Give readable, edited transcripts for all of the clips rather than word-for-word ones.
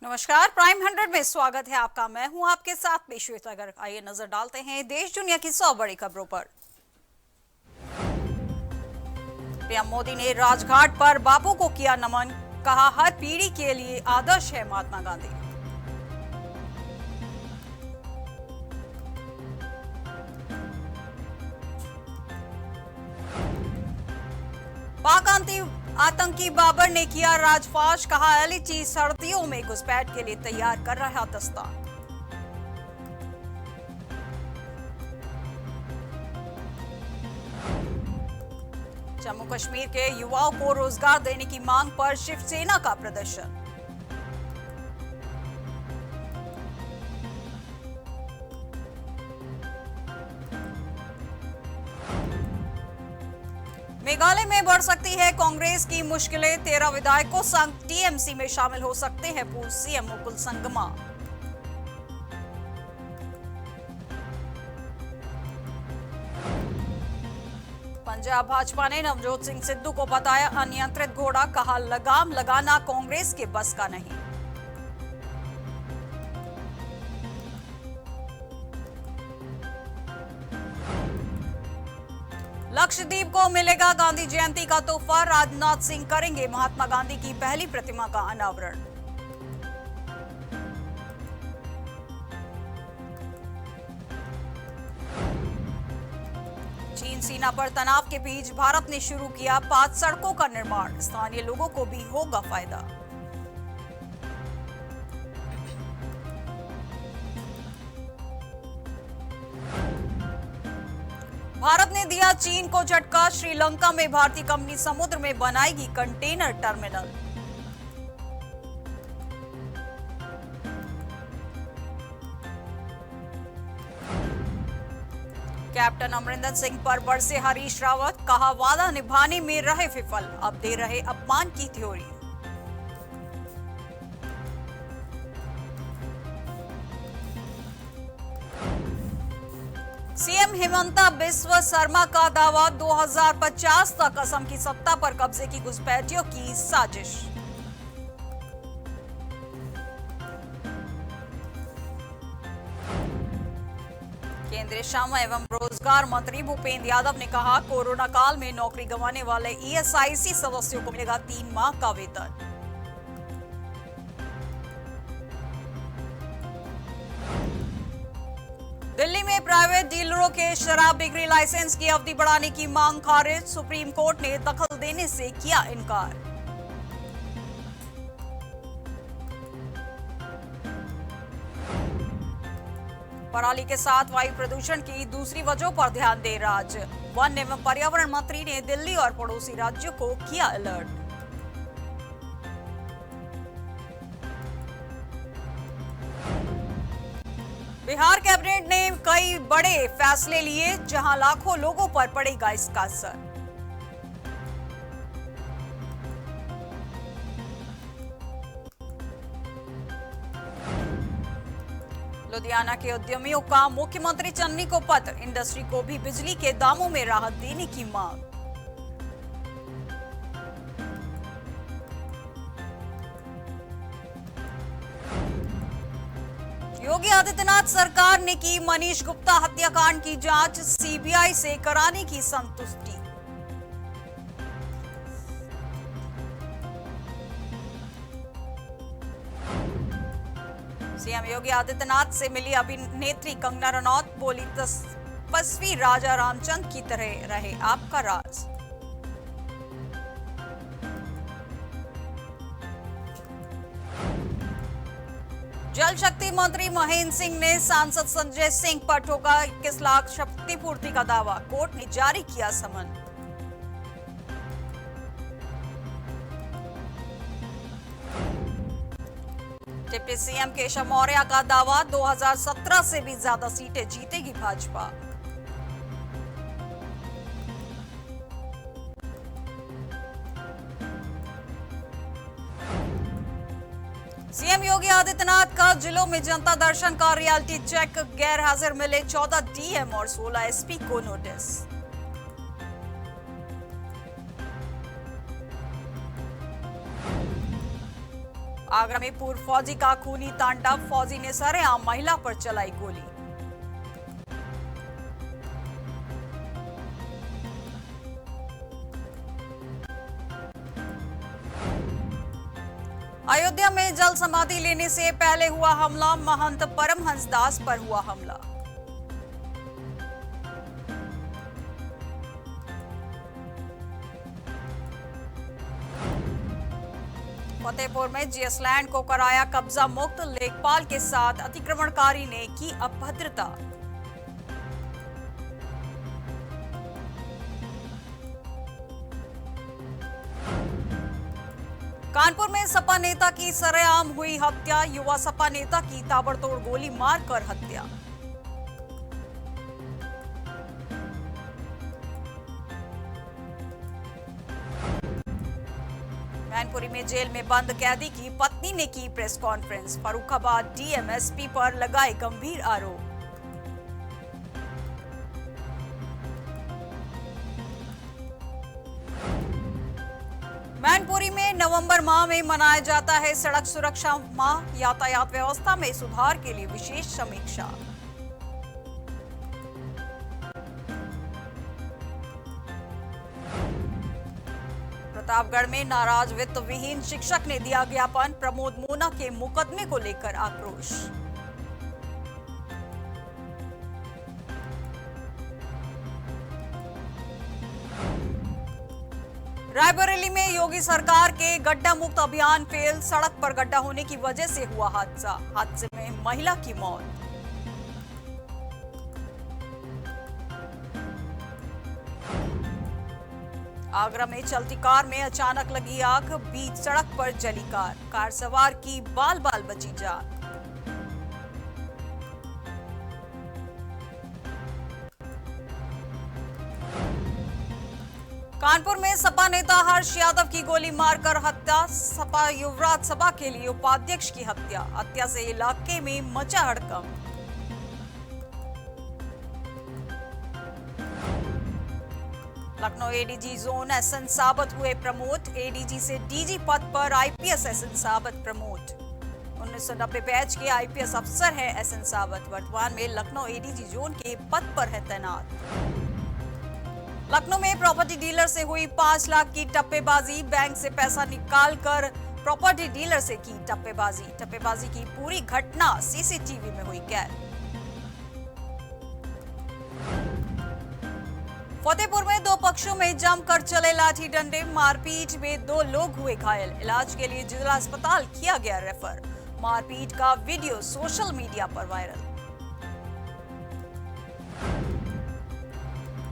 नमस्कार, प्राइम 100 में स्वागत है आपका। मैं हूं आपके साथ पेशवेश। अगर आइए नजर डालते हैं देश दुनिया की 100 बड़ी खबरों पर। पीएम मोदी ने राजघाट पर बापू को किया नमन, कहा हर पीढ़ी के लिए आदर्श है महात्मा गांधी। पाक आतंकी बाबर ने किया राजफाश, कहा एलएची सर्दियों में घुसपैठ के लिए तैयार कर रहा दस्ता। जम्मू कश्मीर के युवाओं को रोजगार देने की मांग पर शिवसेना का प्रदर्शन। मेघालय में बढ़ सकती है कांग्रेस की मुश्किलें, 13 विधायकों संग टीएमसी में शामिल हो सकते हैं पूर्व सीएम मुकुल संगमा। पंजाब भाजपा ने नवजोत सिंह सिद्धू को बताया अनियंत्रित घोड़ा, कहा लगाम लगाना कांग्रेस के बस का नहीं। लक्षद्वीप को मिलेगा गांधी जयंती का तोहफा, राजनाथ सिंह करेंगे महात्मा गांधी की पहली प्रतिमा का अनावरण। चीन सीमा पर तनाव के बीच भारत ने शुरू किया 5 सड़कों का निर्माण, स्थानीय लोगों को भी होगा फायदा। भारत ने दिया चीन को झटका, श्रीलंका में भारतीय कंपनी समुद्र में बनाएगी container terminal. Captain Amarinder Singh पर बरसे हरीश रावत, कहा वादा निभाने में रहे विफल, अब दे रहे अपमान की थ्योरी। सीएम हिमंता बिस्वा शर्मा का दावा, 2050 तक असम की सत्ता पर कब्जे की घुसपैठियों की साजिश। केंद्रीय श्रम एवं रोजगार मंत्री भूपेंद्र यादव ने कहा कोरोना काल में नौकरी गंवाने वाले ईएसआईसी सदस्यों को मिलेगा 3 माह का वेतन। दिल्ली में प्राइवेट डीलरों के शराब बिक्री लाइसेंस की अवधि बढ़ाने की मांग खारिज, सुप्रीम कोर्ट ने दखल देने से किया इनकार। पराली के साथ वायु प्रदूषण की दूसरी वजहों पर ध्यान दे राज्य, वन एवं पर्यावरण मंत्री ने दिल्ली और पड़ोसी राज्यों को किया अलर्ट। बिहार कैबिनेट ने कई बड़े फैसले लिए, जहां लाखों लोगों पर पड़ेगा इसका असर। लुधियाना के उद्यमियों का मुख्यमंत्री चन्नी को पत्र, इंडस्ट्री को भी बिजली के दामों में राहत देने की मांग। योगी आदित्यनाथ सरकार ने की मनीष गुप्ता हत्याकांड की जांच, सीबीआई से कराने की संतुष्टि। सीएम योगी आदित्यनाथ से मिली अभिनेत्री कंगना रनौत, बोली तपस्वी राजा रामचंद्र की तरह रहे आपका राज। जल शक्ति मंत्री महेंद्र सिंह ने सांसद संजय सिंह पर ठोका 21 लाख क्षतिपूर्ति का दावा, कोर्ट ने जारी किया समन। डिप्टी सीएम केशव मौर्य का दावा, 2017 से भी ज्यादा सीटें जीतेगी भाजपा। सीएम योगी आदित्यनाथ का जिलों में जनता दर्शन का रियलिटी चेक, गैर हाजिर मिले 14 डीएम और 16 एसपी को नोटिस। आगरा में पूर्व फौजी का खूनी तांडव, फौजी ने सरेआम महिला पर चलाई गोली। अयोध्या में जल समाधि लेने से पहले हुआ हमला, महंत परमहंस दास पर हुआ हमला। फतेहपुर में जीएस लैंड को कराया कब्जा मुक्त, लेखपाल के साथ अतिक्रमणकारी ने की अभद्रता। कानपुर में सपा नेता की सरेआम हुई हत्या, युवा सपा नेता की ताबड़तोड़ गोली मारकर हत्या। मैनपुरी में जेल में बंद कैदी की पत्नी ने की प्रेस कॉन्फ्रेंस, फर्रुखाबाद डीएमएसपी पर लगाए गंभीर आरोप। मैनपुरी में नवंबर माह में मनाया जाता है सड़क सुरक्षा माह, यातायात व्यवस्था में सुधार के लिए विशेष समीक्षा। प्रतापगढ़ में नाराज वित्त विहीन शिक्षक ने दिया ज्ञापन, प्रमोद मोना के मुकदमे को लेकर आक्रोश। रायबरेली में योगी सरकार के गड्ढा मुक्त अभियान फेल, सड़क पर गड्ढा होने की वजह से हुआ हादसा, हादसे में महिला की मौत। आगरा में चलती कार में अचानक लगी आग, बीच सड़क पर जली कार, कार सवार की बाल बाल बची जान। कानपुर में सपा नेता हर्ष यादव की गोली मारकर हत्या, सपा युवराज सभा के लिए उपाध्यक्ष की हत्या से इलाके में मचा हड़कंप। लखनऊ एडीजी जोन एसएन साबत हुए प्रमोट, एडीजी से डीजी पद पर आईपीएस एसएन साबत प्रमोट। 1990 बैच के आईपीएस अफसर हैं एसएन साबत, वर्तमान में लखनऊ एडीजी जोन के पद पर है तैनात। लखनऊ में प्रॉपर्टी डीलर से हुई 5 लाख की टप्पेबाजी, बैंक से पैसा निकालकर प्रॉपर्टी डीलर से की टप्पेबाजी की पूरी घटना सीसीटीवी में हुई कैद। फतेहपुर में दो पक्षों में जमकर चले लाठी डंडे, मारपीट में 2 लोग हुए घायल, इलाज के लिए जिला अस्पताल किया गया रेफर। मारपीट का वीडियो सोशल मीडिया पर वायरल।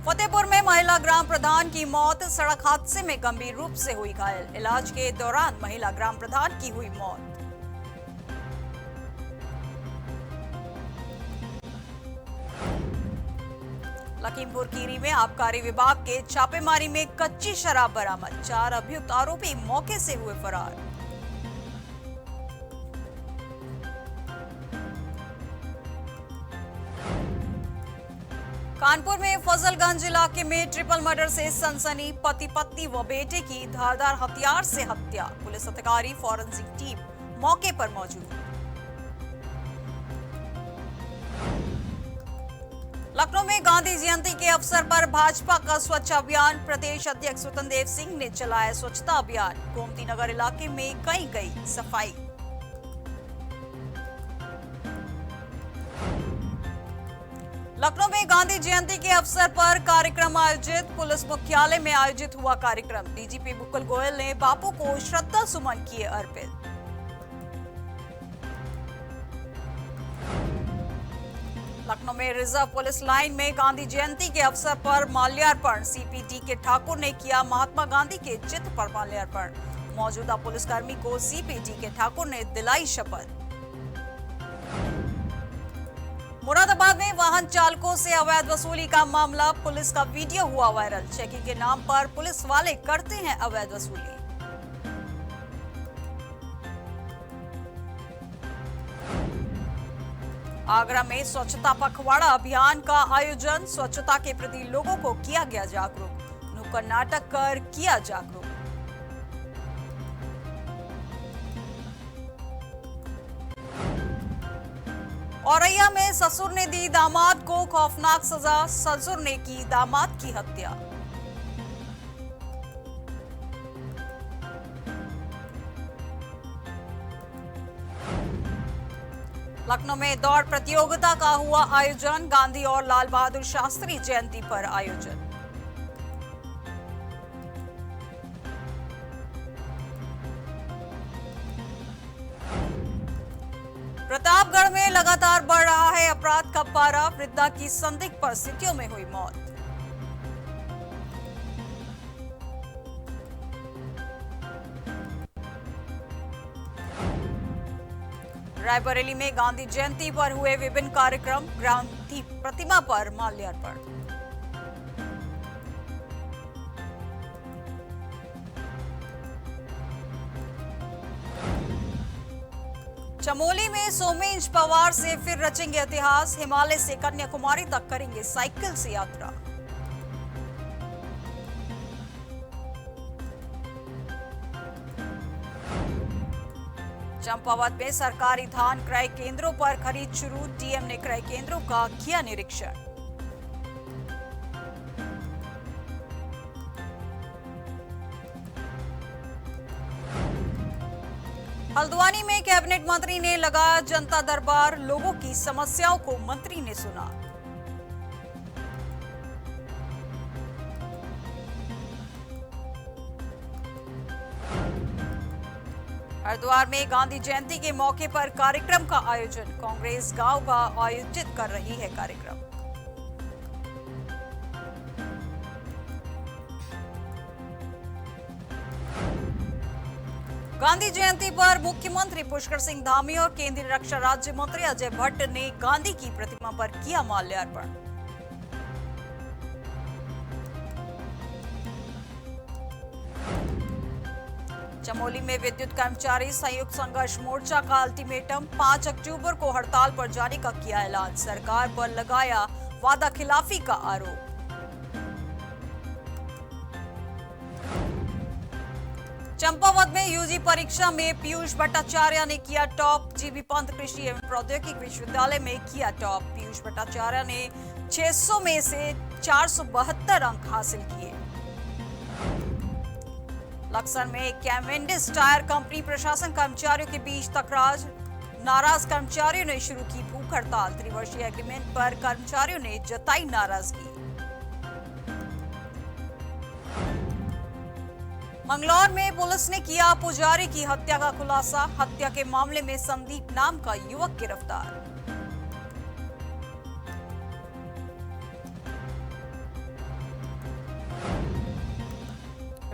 फतेहपुर में महिला ग्राम प्रधान की मौत, सड़क हादसे में गंभीर रूप से हुई घायल, इलाज के दौरान महिला ग्राम प्रधान की हुई मौत। लखीमपुर खीरी में आबकारी विभाग के छापेमारी में कच्ची शराब बरामद, 4 अभियुक्त आरोपी मौके से हुए फरार। कानपुर में फजलगंज इलाके में ट्रिपल मर्डर से सनसनी, पति पत्नी व बेटे की धारदार हथियार से हत्या, पुलिस अधिकारी फॉरेंसिक टीम मौके पर मौजूद। लखनऊ में गांधी जयंती के अवसर पर भाजपा का स्वच्छ अभियान, प्रदेश अध्यक्ष स्वतंत्र देव सिंह ने चलाया स्वच्छता अभियान, गोमती नगर इलाके में कई सफाई। लखनऊ में गांधी जयंती के अवसर पर कार्यक्रम आयोजित, पुलिस मुख्यालय में आयोजित हुआ कार्यक्रम, डीजीपी मुकुल गोयल ने बापू को श्रद्धा सुमन किए अर्पित। लखनऊ में रिजर्व पुलिस लाइन में गांधी जयंती के अवसर पर माल्यार्पण, सीपी डी.के. ठाकुर ने किया महात्मा गांधी के चित्र पर माल्यार्पण, मौजूदा पुलिसकर्मी को सीपी डी.के. ठाकुर ने दिलाई शपथ। मुरादाबाद में वाहन चालकों से अवैध वसूली का मामला, पुलिस का वीडियो हुआ वायरल, चेकिंग के नाम पर पुलिस वाले करते हैं अवैध वसूली। आगरा में स्वच्छता पखवाड़ा अभियान का आयोजन, स्वच्छता के प्रति लोगों को किया गया जागरूक, नुक्कड़ नाटक कर किया जागरूक। औरैया में ससुर ने दी दामाद को खौफनाक सजा, ससुर ने की दामाद की हत्या। लखनऊ में दौड़ प्रतियोगिता का हुआ आयोजन, गांधी और लाल बहादुर शास्त्री जयंती पर आयोजन। प्रतापगढ़ में लगातार बढ़ रहा है अपराध का पारा, वृद्धा की संदिग्ध परिस्थितियों में हुई मौत। रायबरेली में गांधी जयंती पर हुए विभिन्न कार्यक्रम, गांधी प्रतिमा पर माल्यार्पण। चमोली में सोमेश पवार से फिर रचेंगे इतिहास, हिमालय से कन्याकुमारी तक करेंगे साइकिल से यात्रा। चंपावत में सरकारी धान क्रय केंद्रों पर खरीद शुरू, डीएम ने क्रय केंद्रों का किया निरीक्षण। हल्द्वानी में कैबिनेट मंत्री ने लगाया जनता दरबार, लोगों की समस्याओं को मंत्री ने सुना। हरिद्वार में गांधी जयंती के मौके पर कार्यक्रम का आयोजन, कांग्रेस गांव का आयोजित कर रही है कार्यक्रम। गांधी जयंती पर मुख्यमंत्री पुष्कर सिंह धामी और केंद्रीय रक्षा राज्य मंत्री अजय भट्ट ने गांधी की प्रतिमा पर किया माल्यार्पण। चमोली में विद्युत कर्मचारी संयुक्त संघर्ष मोर्चा का अल्टीमेटम, 5 अक्टूबर को हड़ताल पर जाने का किया ऐलान, सरकार पर लगाया वादा खिलाफी का आरोप। चंपावत में यूजी परीक्षा में पीयूष भट्टाचार्य ने किया टॉप, जीबी पंत कृषि एवं प्रौद्योगिकी विश्वविद्यालय में किया टॉप। पीयूष भट्टाचार्य ने 600 में से 472 अंक हासिल किए। लक्सर में कैवेंडिश टायर कंपनी प्रशासन कर्मचारियों के बीच तकरार, नाराज कर्मचारियों ने शुरू की भूख हड़ताल, त्रिवर्षीय एग्रीमेंट पर कर्मचारियों ने जताई नाराजगी। मंगलौर में पुलिस ने किया पुजारी की हत्या का खुलासा, हत्या के मामले में संदीप नाम का युवक गिरफ्तार।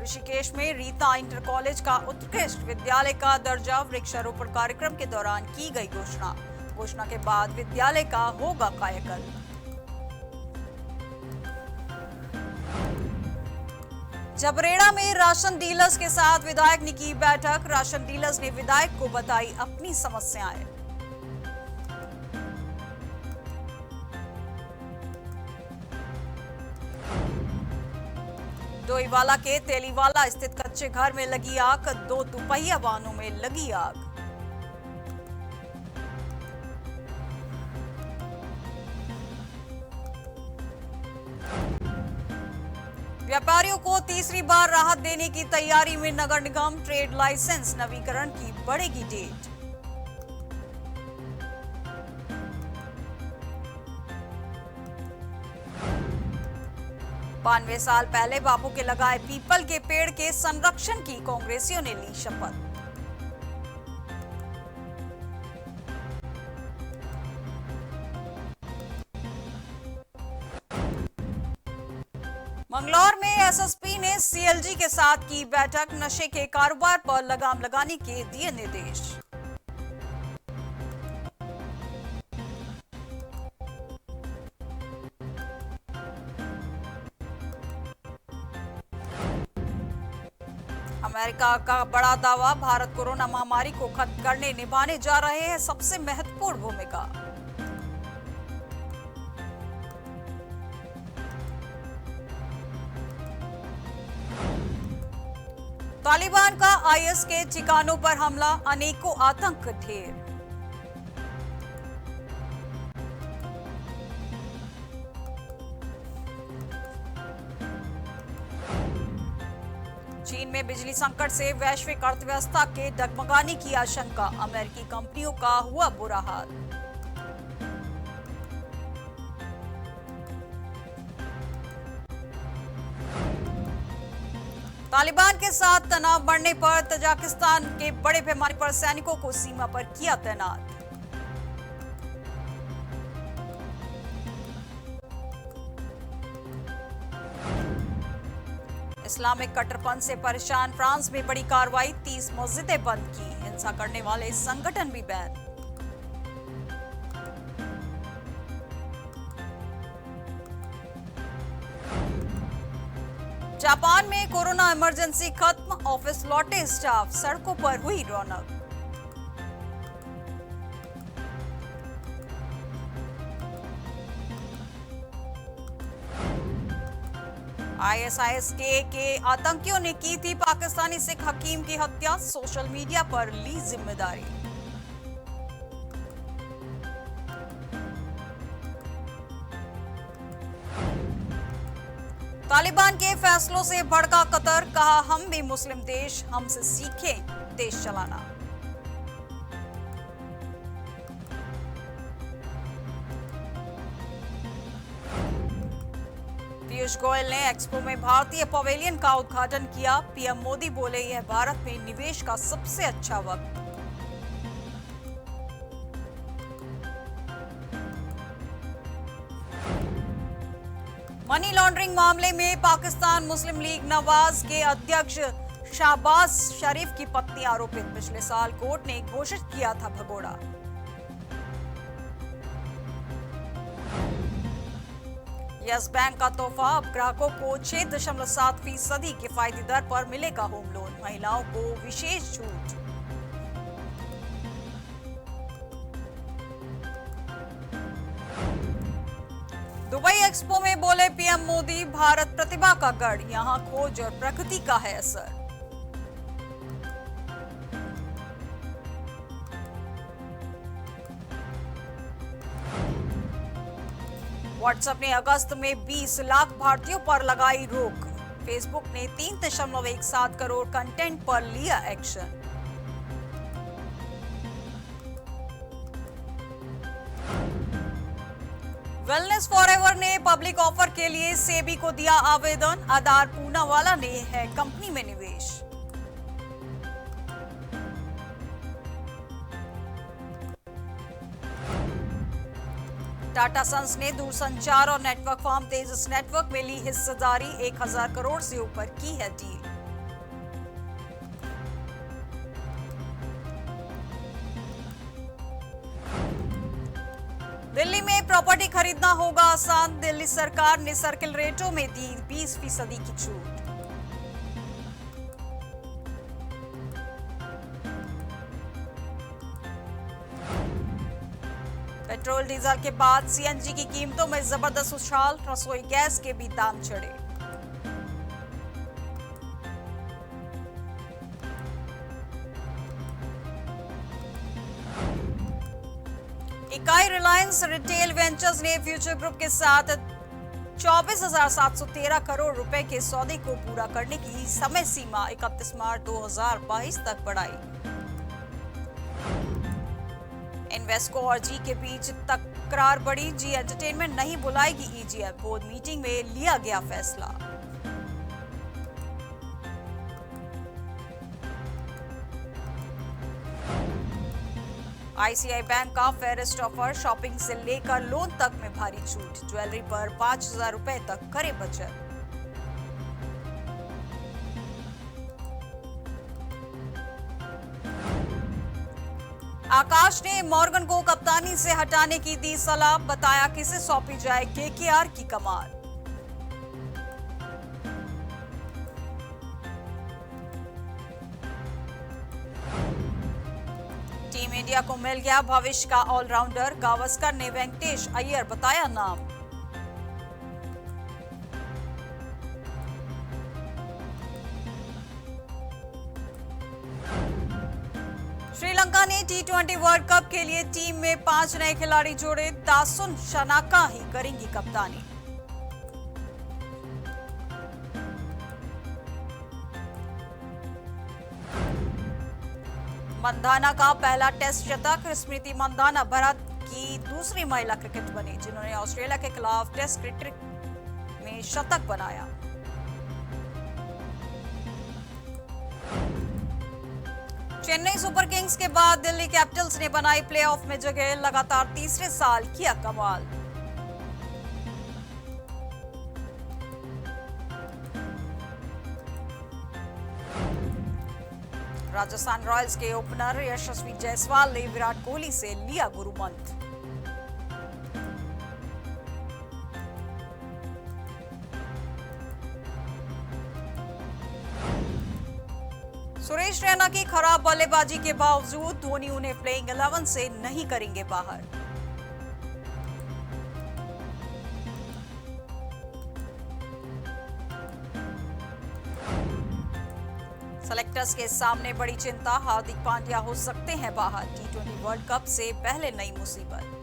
ऋषिकेश में रीता इंटर कॉलेज का उत्कृष्ट विद्यालय का दर्जा, वृक्षारोपण कार्यक्रम के दौरान की गई घोषणा के बाद विद्यालय का होगा कायाकल्प। जबरेड़ा में राशन डीलर्स के साथ विधायक ने की बैठक, राशन डीलर्स ने विधायक को बताई अपनी समस्याएं। डोईवाला के तेलीवाला स्थित कच्चे घर में लगी आग, 2 दुपहिया वाहनों में लगी आग। व्यापारियों को तीसरी बार राहत देने की तैयारी में नगर निगम, ट्रेड लाइसेंस नवीकरण की बढ़ेगी डेट। 92 साल पहले बापू के लगाए पीपल के पेड़ के संरक्षण की कांग्रेसियों ने ली शपथ। मंगलौर में एसएसपी ने सीएलजी के साथ की बैठक, नशे के कारोबार पर लगाम लगाने के दिए निर्देश। अमेरिका का बड़ा दावा, भारत कोरोना महामारी को खत्म करने निभाने जा रहे हैं सबसे महत्वपूर्ण भूमिका। तालिबान का आईएस के ठिकानों पर हमला, अनेकों आतंक ढेर। बिजली संकट से वैश्विक अर्थव्यवस्था के डगमगाने की आशंका, अमेरिकी कंपनियों का हुआ बुरा हाल। तालिबान के साथ तनाव बढ़ने पर तजाकिस्तान के बड़े पैमाने पर सैनिकों को सीमा पर किया तैनात। इस्लामिक कट्टरपंथ से परेशान फ्रांस में बड़ी कार्रवाई, 30 मस्जिदें बंद की, हिंसा करने वाले संगठन भी बैन। जापान में कोरोना इमरजेंसी खत्म, ऑफिस लौटे स्टाफ, सड़कों पर हुई रौनक। आईएसआईएस के आतंकियों ने की थी पाकिस्तानी सिख हकीम की हत्या, सोशल मीडिया पर ली जिम्मेदारी। तालिबान के फैसलों से भड़का कतर, कहा हम भी मुस्लिम देश, हमसे सीखें देश चलाना। पीयूष गोयल ने एक्सपो में भारतीय पवेलियन का उद्घाटन किया, पीएम मोदी बोले यह भारत में निवेश का सबसे अच्छा वक्त। मनी लॉन्ड्रिंग मामले में पाकिस्तान मुस्लिम लीग नवाज के अध्यक्ष शाहबाज शरीफ की पत्नी आरोपित, पिछले साल कोर्ट ने घोषित किया था भगोड़ा। यस बैंक का तोहफा, अब ग्राहकों को 6.7% किफायती दर पर मिलेगा होम लोन, महिलाओं को विशेष छूट। दुबई एक्सपो में बोले पीएम मोदी, भारत प्रतिभा का गढ़, यहां खोज और प्रकृति का है असर। व्हाट्सएप ने अगस्त में 20 लाख भारतीयों पर लगाई रोक, फेसबुक ने 3.17 करोड़ कंटेंट पर लिया एक्शन। वेलनेस फॉरएवर ने पब्लिक ऑफर के लिए सेबी को दिया आवेदन, आधार पूनावाला ने है कंपनी में निवेश। टाटा सन्स ने दूरसंचार और नेटवर्क फर्म तेजस नेटवर्क में ली हिस्सेदारी, 1000 करोड़ से ऊपर की है डील। दिल्ली में प्रॉपर्टी खरीदना होगा आसान, दिल्ली सरकार ने सर्किल रेटों में दी 20% की छूट। पेट्रोल डीजल के बाद सीएनजी की कीमतों में जबरदस्त उछाल, रसोई गैस के भी दाम चढ़े। इकाई रिलायंस रिटेल वेंचर्स ने फ्यूचर ग्रुप के साथ 24,713 करोड़ रुपए के सौदे को पूरा करने की समय सीमा 31 मार्च 2022 तक बढ़ाई। इन्वेस्को और जी के बीच तकरार बढ़ी, जी एंटरटेनमेंट नहीं बुलाएगी ईजीएफ, बोर्ड मीटिंग में लिया गया फैसला। आईसीआई बैंक का फेयरेस्ट ऑफर, शॉपिंग से लेकर लोन तक में भारी छूट, ज्वेलरी पर 5,000 रुपए तक करे बचत। आकाश ने मॉर्गन को कप्तानी से हटाने की दी सलाह, बताया किसे सौंपी जाए केकेआर की कमान। टीम इंडिया को मिल गया भविष्य का ऑलराउंडर, गावस्कर ने वेंकटेश अय्यर बताया नाम। श्रीलंका ने टी20 वर्ल्ड कप के लिए टीम में 5 नए खिलाड़ी जोड़े, दासुन शनाका ही करेंगी कप्तानी। मंधाना का पहला टेस्ट शतक। स्मृति मंधाना भारत की दूसरी महिला क्रिकेट बनी जिन्होंने ऑस्ट्रेलिया के खिलाफ टेस्ट क्रिकेट में शतक बनाया। चेन्नई सुपर किंग्स के बाद दिल्ली कैपिटल्स ने बनाई प्लेऑफ में जगह। लगातार तीसरे साल किया कमाल। राजस्थान रॉयल्स के ओपनर यशस्वी जायसवाल ने विराट कोहली से लिया गुरुमंत्र। सुरेश रैना की खराब बल्लेबाजी के बावजूद धोनी उन्हें प्लेइंग 11 से नहीं करेंगे बाहर। सेलेक्टर्स के सामने बड़ी चिंता। हार्दिक पांड्या हो सकते हैं बाहर। टी20 वर्ल्ड कप से पहले नई मुसीबत।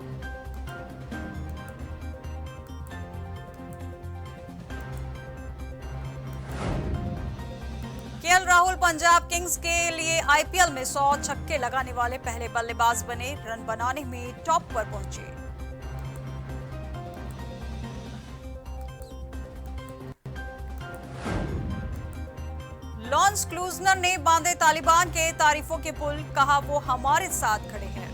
केएल राहुल पंजाब किंग्स के लिए आईपीएल में 100 छक्के लगाने वाले पहले बल्लेबाज बने। रन बनाने में टॉप पर पहुंचे। लॉन्स क्लूजनर ने बांधे तालिबान के तारीफों के पुल। कहा वो हमारे साथ खड़े हैं।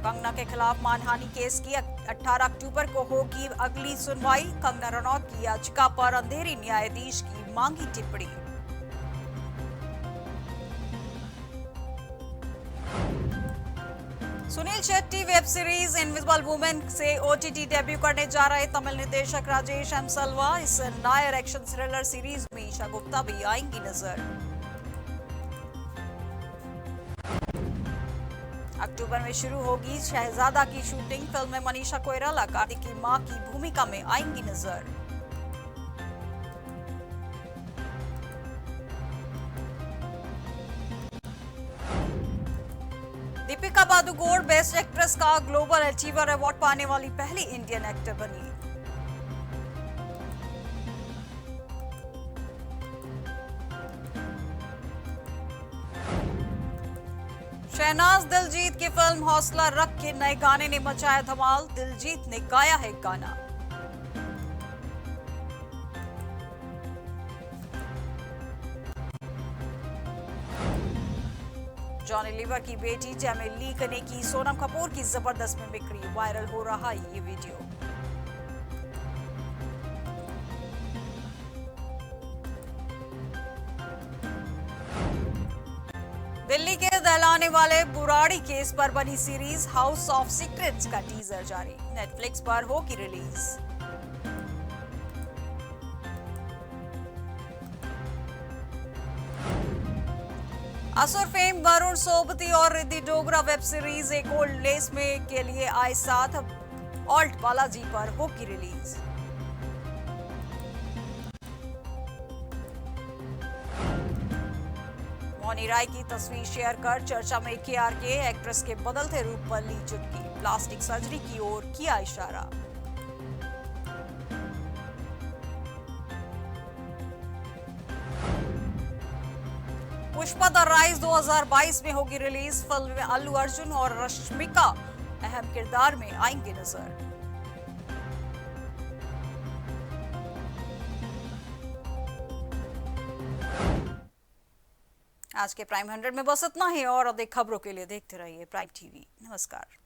कंगना के खिलाफ मानहानि केस की 18 अक्टूबर को होगी अगली सुनवाई। कंगना रनौत की याचिका पर अंधेरी न्यायाधीश की मांगी टिप्पणी। Sunil Shetty web series invisible women से ओटीटी डेब्यू करने जा रहे तमिल निर्देशक राजेश एम सल्वा। इस नायर एक्शन थ्रिलर सीरीज में ईशा गुप्ता भी आएंगी नजर। अक्टूबर में शुरू होगी शहजादा की शूटिंग। फिल्म में मनीषा कोइराला कार्तिक की मां की भूमिका में आएंगी नजर। दीपिका पादुकोण बेस्ट एक्ट्रेस का ग्लोबल अचीवर अवार्ड पाने वाली पहली इंडियन एक्टर बनी। शहनाज दिलजीत की फिल्म हौसला रख के नए गाने ने मचाया धमाल। दिलजीत ने गाया है गाना। जॉनी लीवर की बेटी जैमी लीक ने की सोनम कपूर की जबरदस्त मिमिक्री। वायरल हो रहा है ये वीडियो। दिल्ली के दहलाने वाले बुराड़ी केस पर बनी सीरीज हाउस ऑफ सीक्रेट्स का टीजर जारी। नेटफ्लिक्स पर होगी रिलीज। असुर फेम वरुण सोबती और रिद्धि डोगरा वेब सीरीज एक ओल्ड लेस में के लिए आए साथ ऑल्ट बालाजी पर होगी रिलीज। मौनी राय की तस्वीर शेयर कर चर्चा में केआरके। एक्ट्रेस के बदलते रूप पर ली चुटकी। प्लास्टिक सर्जरी की ओर किया इशारा। पुष्पा द राइज 2022 में होगी रिलीज। फिल्म में अल्लू अर्जुन और रश्मिका अहम किरदार में आएंगे नजर। आज के प्राइम 100 में बस इतना ही और अधिक खबरों के लिए देखते रहिए प्राइम टीवी। नमस्कार।